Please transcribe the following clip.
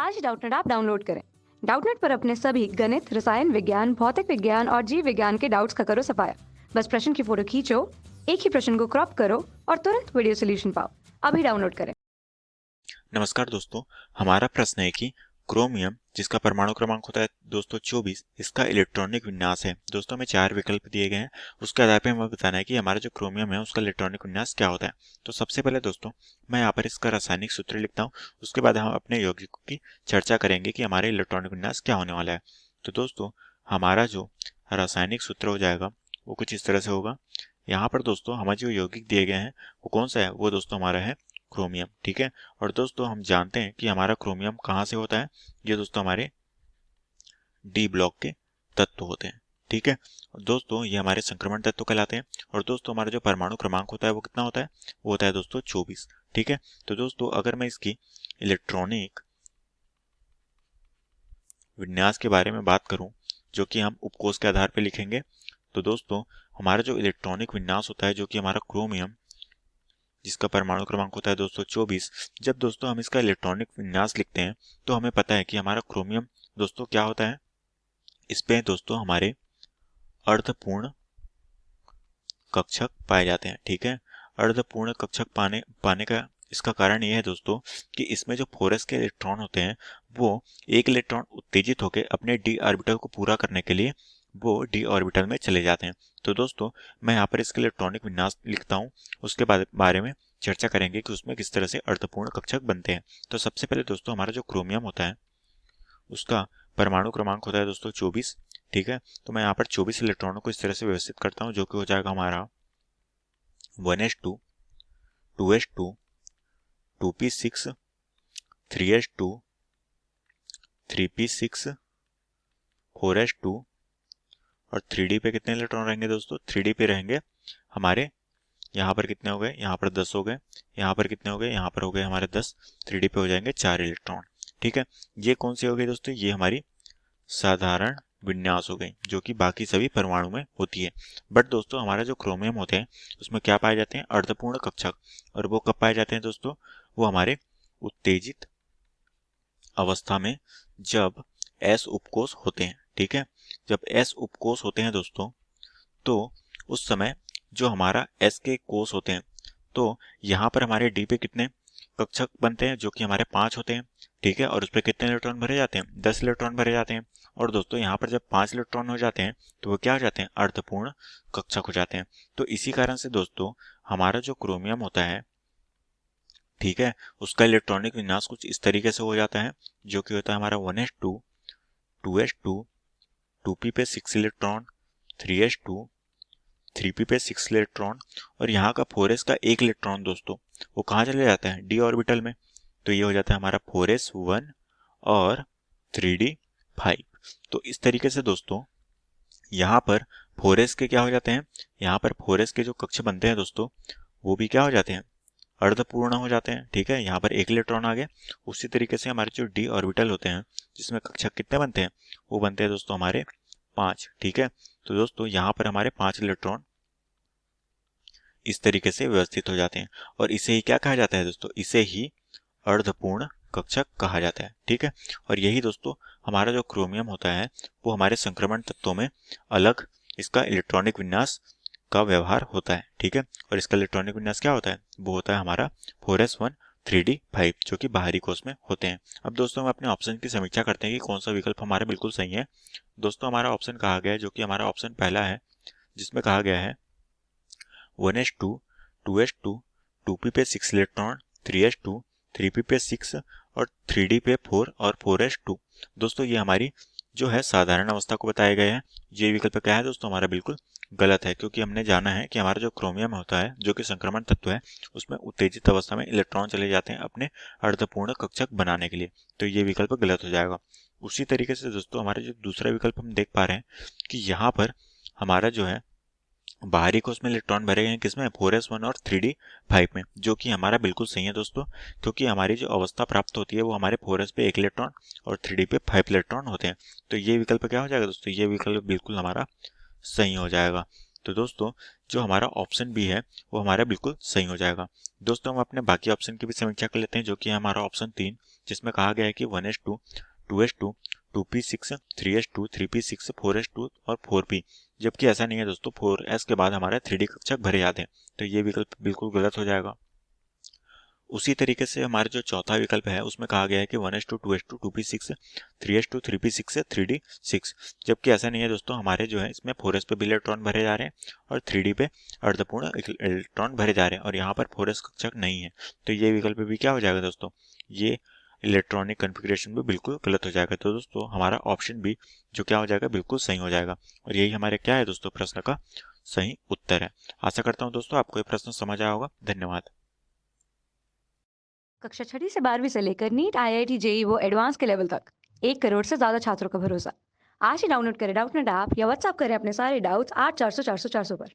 आज Doubtnut app download करें। Doubtnut पर अपने सभी गणित, रसायन विज्ञान, भौतिक विज्ञान और जीव विज्ञान के डाउट्स का करो सफाया। बस प्रश्न की फोटो खींचो, एक ही प्रश्न को क्रॉप करो और तुरंत वीडियो सोल्यूशन पाओ। अभी डाउनलोड करें। नमस्कार दोस्तों, हमारा प्रश्न है कि क्रोमियम जिसका परमाणु क्रमांक होता है दोस्तों 24, इसका इलेक्ट्रॉनिक विन्यास है। दोस्तों हमें 4 विकल्प दिए गए हैं, उसके आधार पर हमें बताना है कि हमारा जो क्रोमियम है उसका इलेक्ट्रॉनिक विन्यास क्या होता है। तो सबसे पहले दोस्तों मैं यहाँ पर इसका रासायनिक सूत्र लिखता हूँ, उसके बाद हम अपने यौगिकों की चर्चा करेंगे कि हमारे इलेक्ट्रॉनिक विन्यास क्या होने वाला है। तो दोस्तों हमारा जो रासायनिक सूत्र हो जाएगा वो कुछ इस तरह से होगा। यहाँ पर दोस्तों हमारे जो यौगिक दिए गए हैं वो कौन सा है, वो दोस्तों हमारा है क्रोमियम। ठीक है, और दोस्तों हम जानते हैं कि हमारा क्रोमियम कहाँ से होता है, ये दोस्तों हमारे डी ब्लॉक के तत्व होते हैं। ठीक है, और दोस्तों ये हमारे संक्रमण तत्व कहलाते हैं। और दोस्तों हमारा जो परमाणु क्रमांक होता है वो कितना होता है, वो होता है दोस्तों 24। ठीक है, तो दोस्तों अगर मैं इसकी इलेक्ट्रॉनिक विन्यास के बारे में बात करूं जो कि हम उपकोष के आधार पर लिखेंगे, तो दोस्तों हमारा जो इलेक्ट्रॉनिक विन्यास होता है जो कि हमारा क्रोमियम जिसका परमाणु क्रमांक होता है दोस्तों 24, जब दोस्तों हम इसका इलेक्ट्रॉनिक विन्यास लिखते हैं तो हमें पता है कि हमारा क्रोमियम दोस्तों क्या होता है, इस पे दोस्तों हमारे अर्धपूर्ण कक्षक पाए जाते हैं। ठीक है, अर्धपूर्ण कक्षक पाने का इसका कारण यह है दोस्तों कि इसमें जो फोरस के इलेक्ट्रॉन होते हैं वो एक इलेक्ट्रॉन उत्तेजित होकर अपने डी ऑर्बिटल को पूरा करने के लिए वो डी ऑर्बिटल में चले जाते हैं। तो दोस्तों मैं यहाँ पर इसके इलेक्ट्रॉनिक विन्यास लिखता हूँ, उसके बारे में चर्चा करेंगे कि उसमें किस तरह से अर्धपूर्ण कक्षक बनते हैं। तो सबसे पहले दोस्तों हमारा जो क्रोमियम होता है उसका परमाणु क्रमांक होता है दोस्तों 24। ठीक है, तो मैं यहाँ पर 24 इलेक्ट्रॉनों को इस तरह से व्यवस्थित करता हूँ जो कि हो जाएगा हमारा 1s2, 2s2, 2p6, 3s2, 3p6, 4s2 और 3d पे कितने इलेक्ट्रॉन रहेंगे दोस्तों, 3d पे रहेंगे हमारे, यहाँ पर कितने हो गए, यहाँ पर 10 हो गए, यहाँ पर कितने हो गए, यहाँ पर हो गए हमारे 10, 3d पे हो जाएंगे 4 इलेक्ट्रॉन। ठीक है, ये कौन सी हो गई दोस्तों, ये हमारी साधारण विन्यास हो गई जो कि बाकी सभी परमाणु में होती है। बट दोस्तों हमारा जो क्रोमियम होते हैं उसमें क्या पाए जाते हैं, अर्धपूर्ण कक्षक। और वो कब पाए जाते हैं दोस्तों, वो हमारे उत्तेजित अवस्था में जब s उपकोष होते हैं। ठीक है, जब s उपकोष होते हैं दोस्तों तो उस समय जो हमारा s के कोष होते हैं तो यहाँ पर हमारे d पे कितने कक्षक बनते हैं, जो कि हमारे 5 होते हैं। ठीक है, और उस पर कितने इलेक्ट्रॉन भरे जाते हैं, 10 इलेक्ट्रॉन भरे जाते हैं। और दोस्तों यहाँ पर जब 5 इलेक्ट्रॉन हो जाते हैं तो वो क्या हो जाते हैं, अर्धपूर्ण कक्षक हो जाते हैं। तो इसी कारण से दोस्तों हमारा जो क्रोमियम होता है, ठीक है, उसका इलेक्ट्रॉनिक विन्यास कुछ इस तरीके से हो जाता है जो कि होता है हमारा 1s2, 2s2, 2p पे 6 इलेक्ट्रॉन, 3s2, 3p पे 6 इलेक्ट्रॉन और यहाँ का 4s का एक इलेक्ट्रॉन दोस्तों वो कहाँ चले जाता है, डी ऑर्बिटल में। तो ये हो जाता है हमारा 4s1 और 3d5। तो इस तरीके से दोस्तों यहाँ पर 4s के क्या हो जाते हैं, यहाँ पर 4s के जो कक्ष बनते हैं दोस्तों वो भी क्या हो जाते हैं, अर्धपूर्ण हो जाते हैं। ठीक है, यहाँ पर एक इलेक्ट्रॉन आ गया। उसी तरीके से हमारे जो डी ऑर्बिटल होते हैं जिसमें कक्षक कितने बनते हैं, वो बनते हैं दोस्तों हमारे 5। ठीक है, तो दोस्तों यहाँ पर हमारे 5 इलेक्ट्रॉन इस तरीके से व्यवस्थित हो जाते हैं और इसे ही क्या कहा जाता है दोस्तों, इसे ही अर्धपूर्ण कक्षक कहा जाता है। ठीक है, और यही दोस्तों हमारा जो क्रोमियम होता है वो हमारे संक्रमण तत्वों में अलग इसका इलेक्ट्रॉनिक विन्यास का व्यवहार होता है। ठीक है, और इसका इलेक्ट्रॉनिक विन्यास क्या होता है, वो होता है हमारा 4s1 3d5 जो कि बाहरी कोष में होते हैं। अब दोस्तों हम अपने ऑप्शन की समीक्षा करते हैं कि कौन सा विकल्प हमारा बिल्कुल सही है। दोस्तों हमारा ऑप्शन कहा गया है जो कि हमारा ऑप्शन पहला है, जिसमें कहा गया है 1s2, 2s2, 2p पे 6 इलेक्ट्रॉन, 3s2, 3p पे 6 और 3d पे 4 और 4s2। दोस्तों ये हमारी जो है साधारण अवस्था को बताया गया है। ये विकल्प क्या है दोस्तों, हमारा बिल्कुल गलत है, क्योंकि हमने जाना है कि हमारा जो क्रोमियम होता है जो कि संक्रमण तत्व है उसमें उत्तेजित अवस्था में इलेक्ट्रॉन चले जाते हैं अपने अर्धपूर्ण कक्षक बनाने के लिए। तो ये विकल्प गलत हो जाएगा। उसी तरीके से दोस्तों हमारा जो दूसरा विकल्प हम देख पा रहे हैं कि यहाँ पर हमारा जो है बाहरी कोष में इलेक्ट्रॉन भरे गए हैं किसमें, 4s1 और 3d5 में, जो कि हमारा बिल्कुल सही है दोस्तों, क्योंकि हमारी जो अवस्था प्राप्त होती है वो हमारे 4s पे 1 इलेक्ट्रॉन और 3d पे 5 इलेक्ट्रॉन होते हैं। तो ये विकल्प क्या हो जाएगा दोस्तों, ये विकल्प बिल्कुल हमारा सही हो जाएगा। तो दोस्तों जो हमारा ऑप्शन बी है वो हमारा बिल्कुल सही हो जाएगा। दोस्तों हम अपने बाकी ऑप्शन की भी समीक्षा कर लेते हैं जो कि है हमारा ऑप्शन 3, जिसमें कहा गया है कि 1s2, 2s2, 2p6, 3s2, 3p6, 4s2 और 4p, जबकि ऐसा नहीं है दोस्तों, 4s के बाद हमारे 3D कक्षक भरे जाते हैं, तो ये विकल्प बिल्कुल गलत हो जाएगा। उसी तरीके से हमारे जो चौथा विकल्प है उसमें कहा गया है कि 1s2, 2s2, 2p6, 3s2, 3p6 से 3d6, जबकि ऐसा नहीं है दोस्तों, हमारे जो है इसमें 4s पे भी इलेक्ट्रॉन भरे जा रहे हैं और 3d पे अर्धपूर्ण इलेक्ट्रॉन भरे जा रहे हैं और यहाँ पर 4s कक्षक नहीं है, तो ये विकल्प भी क्या हो जाएगा दोस्तों, ये इलेक्ट्रॉनिक कॉन्फ़िगरेशन भी बिल्कुल गलत हो जाएगा। तो दोस्तों हमारा ऑप्शन बी जो क्या हो जाएगा, बिल्कुल सही हो जाएगा और यही हमारे क्या है दोस्तों, प्रश्न का सही उत्तर है। आशा करता हूँ दोस्तों आपको ये प्रश्न समझ आया होगा। धन्यवाद। कक्षा 6ठी से 12वीं से लेकर नीट, IIT, JEE वो एडवांस के लेवल तक 1 करोड़ से ज्यादा छात्रों का भरोसा। आज ही डाउनलोड करें डाउटनेट ऐप या व्हाट्सएप करें अपने सारे डाउट्स 8400 400 400 पर।